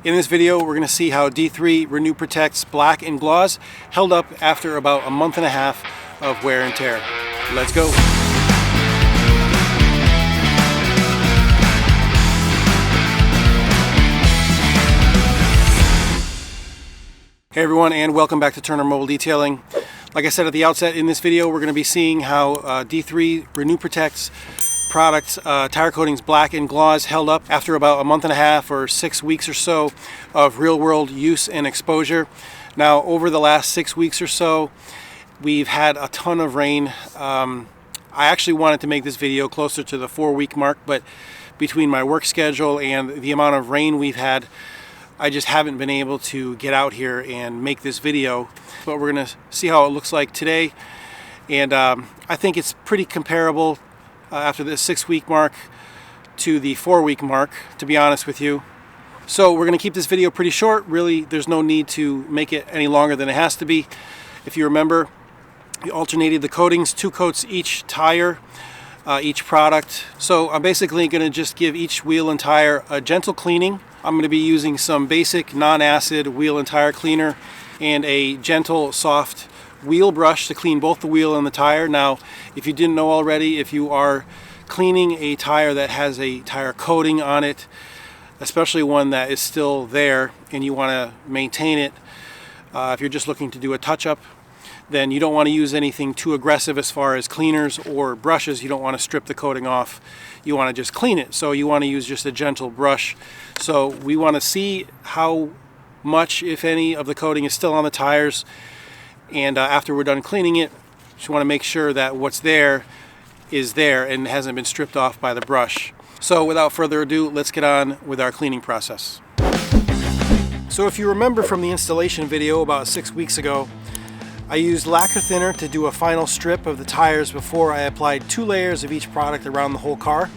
In this video, we're going to see how D3 Renew Protect's Blak and Gloz held up after about a month and a half of wear and tear. Let's go. Hey everyone, and welcome back to Turner Mobile Detailing. Like I said at the outset, in this video we're going to be seeing how D3 Renew Protect's products, tire coatings Blak and Gloz, held up after about a month and a half or 6 weeks or so of real-world use and exposure. Now, over the last 6 weeks or so, we've had a ton of rain. I actually wanted to make this video closer to the 4-week mark, but between my work schedule and the amount of rain we've had, I just haven't been able to get out here and make this video. But we're going to see how it looks like today, and I think it's pretty comparable after the 6-week mark to the 4-week mark, to be honest with you. So we're going to keep this video pretty short. Really, there's no need to make it any longer than it has to be. If you remember, we alternated the coatings, 2 coats each tire, each product. So I'm basically going to just give each wheel and tire a gentle cleaning. I'm going to be using some basic non-acid wheel and tire cleaner and a gentle soft wheel brush to clean both the wheel and the tire. Now, if you didn't know already, if you are cleaning a tire that has a tire coating on it, especially one that is still there and you want to maintain it, if you're just looking to do a touch-up, then you don't want to use anything too aggressive as far as cleaners or brushes. You don't want to strip the coating off. You want to just clean it. So you want to use just a gentle brush. So we want to see how much, if any, of the coating is still on the tires. And after we're done cleaning it, just want to make sure that what's there is there and hasn't been stripped off by the brush. So without further ado, let's get on with our cleaning process. So if you remember from the installation video about 6 weeks ago, I used lacquer thinner to do a final strip of the tires before I applied 2 layers of each product around the whole car.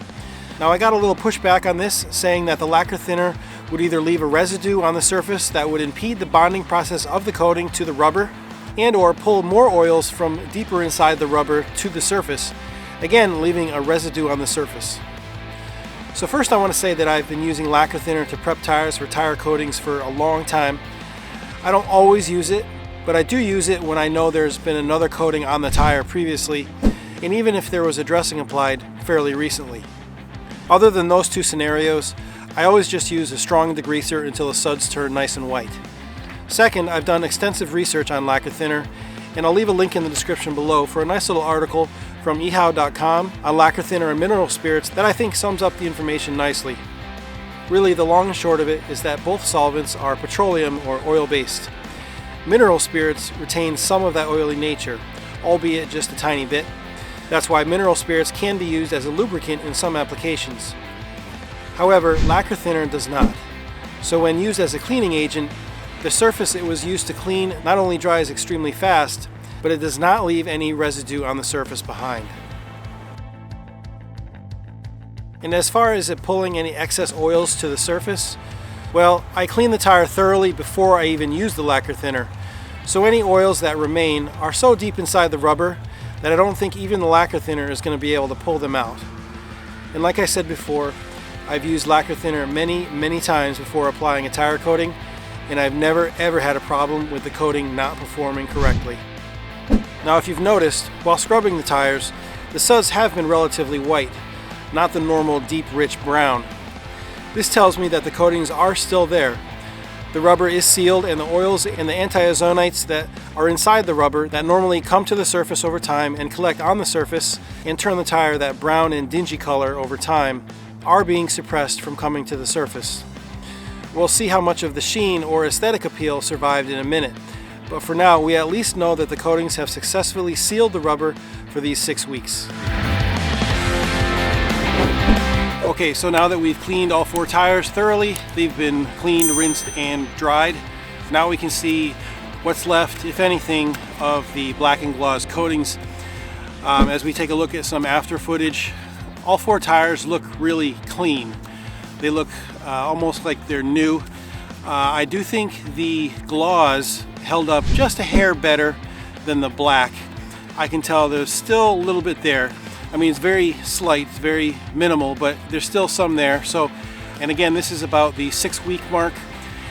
Now, I got a little pushback on this, saying that the lacquer thinner would either leave a residue on the surface that would impede the bonding process of the coating to the rubber, and or pull more oils from deeper inside the rubber to the surface, again leaving a residue on the surface. So first I want to say that I've been using lacquer thinner to prep tires for tire coatings for a long time. I don't always use it, but I do use it when I know there's been another coating on the tire previously, and even if there was a dressing applied fairly recently. Other than those 2 scenarios, I always just use a strong degreaser until the suds turn nice and white. Second, I've done extensive research on lacquer thinner, and I'll leave a link in the description below for a nice little article from ehow.com on lacquer thinner and mineral spirits that I think sums up the information nicely. Really, the long and short of it is that both solvents are petroleum or oil-based. Mineral spirits retain some of that oily nature, albeit just a tiny bit. That's why mineral spirits can be used as a lubricant in some applications. However, lacquer thinner does not. So when used as a cleaning agent, the surface it was used to clean not only dries extremely fast, but it does not leave any residue on the surface behind. And as far as it pulling any excess oils to the surface, well, I clean the tire thoroughly before I even use the lacquer thinner. So any oils that remain are so deep inside the rubber that I don't think even the lacquer thinner is going to be able to pull them out. And like I said before, I've used lacquer thinner many times before applying a tire coating, and I've never ever had a problem with the coating not performing correctly. Now, if you've noticed, while scrubbing the tires, the suds have been relatively white, not the normal deep rich brown. This tells me that the coatings are still there. The rubber is sealed, and the oils and the anti-ozonites that are inside the rubber that normally come to the surface over time and collect on the surface and turn the tire that brown and dingy color over time are being suppressed from coming to the surface. We'll see how much of the sheen or aesthetic appeal survived in a minute, but for now we at least know that the coatings have successfully sealed the rubber for these 6 weeks. Okay, so now that we've cleaned all 4 tires thoroughly, they've been cleaned, rinsed, and dried. Now we can see what's left, if anything, of the Blak and Gloz coatings. As we take a look at some after footage, all 4 tires look really clean. They look almost like they're new. I do think the Gloz held up just a hair better than the Blak. I can tell there's still a little bit there. I mean, it's very slight, it's very minimal, but there's still some there. So, and again, this is about the 6-week mark,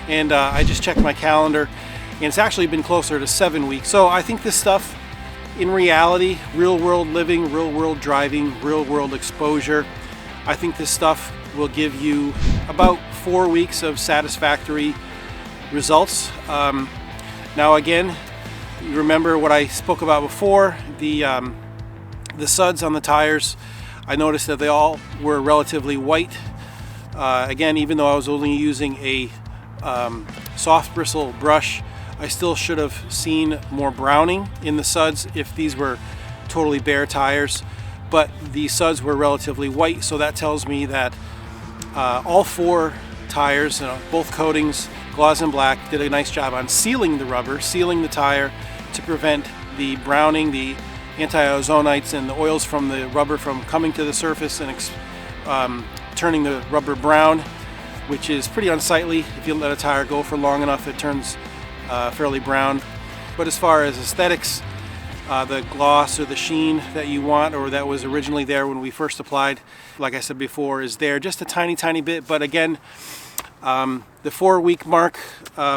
and I just checked my calendar, and it's actually been closer to 7 weeks. So I think this stuff, in reality, real world living, real world driving, real world exposure, I think this stuff will give you about 4 weeks of satisfactory results. Now again, you remember what I spoke about before, the suds on the tires. I noticed that they all were relatively white. Again, even though I was only using a soft bristle brush, I still should have seen more browning in the suds if these were totally bare tires, but the suds were relatively white, so that tells me that all 4 tires, both coatings, Gloz and Blak, did a nice job on sealing the rubber, sealing the tire to prevent the browning, the anti-ozonites and the oils from the rubber from coming to the surface and turning the rubber brown, which is pretty unsightly. If you let a tire go for long enough, it turns fairly brown. But as far as aesthetics, the gloss or the sheen that you want, or that was originally there when we first applied, like I said before, is there just a tiny bit. But again, the 4-week mark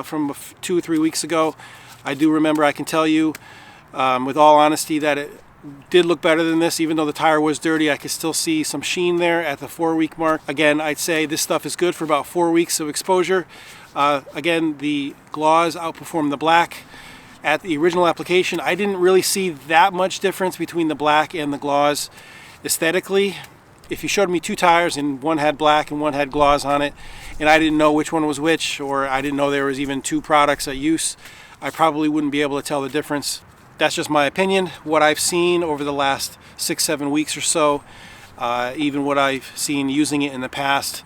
from 2 or 3 weeks ago, I do remember, I can tell you with all honesty that it did look better than this. Even though the tire was dirty, I could still see some sheen there at the 4-week mark. Again, I'd say this stuff is good for about 4 weeks of exposure. Again, the Gloz outperformed the Blak. At the original application, I didn't really see that much difference between the Blak and the Gloz aesthetically. If you showed me 2 tires and one had Blak and one had Gloz on it, and I didn't know which one was which, or I didn't know there was even 2 products at use, I probably wouldn't be able to tell the difference. That's just my opinion. What I've seen over the last 6-7 weeks or so, even what I've seen using it in the past,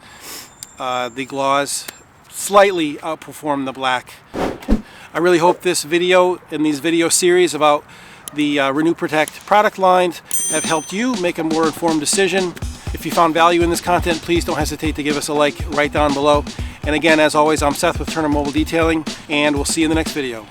the Gloz slightly outperformed the Blak. I really hope this video and these video series about the Renew Protect product line have helped you make a more informed decision. If you found value in this content, please don't hesitate to give us a like right down below. And again, as always, I'm Seth with Turner Mobile Detailing, and we'll see you in the next video.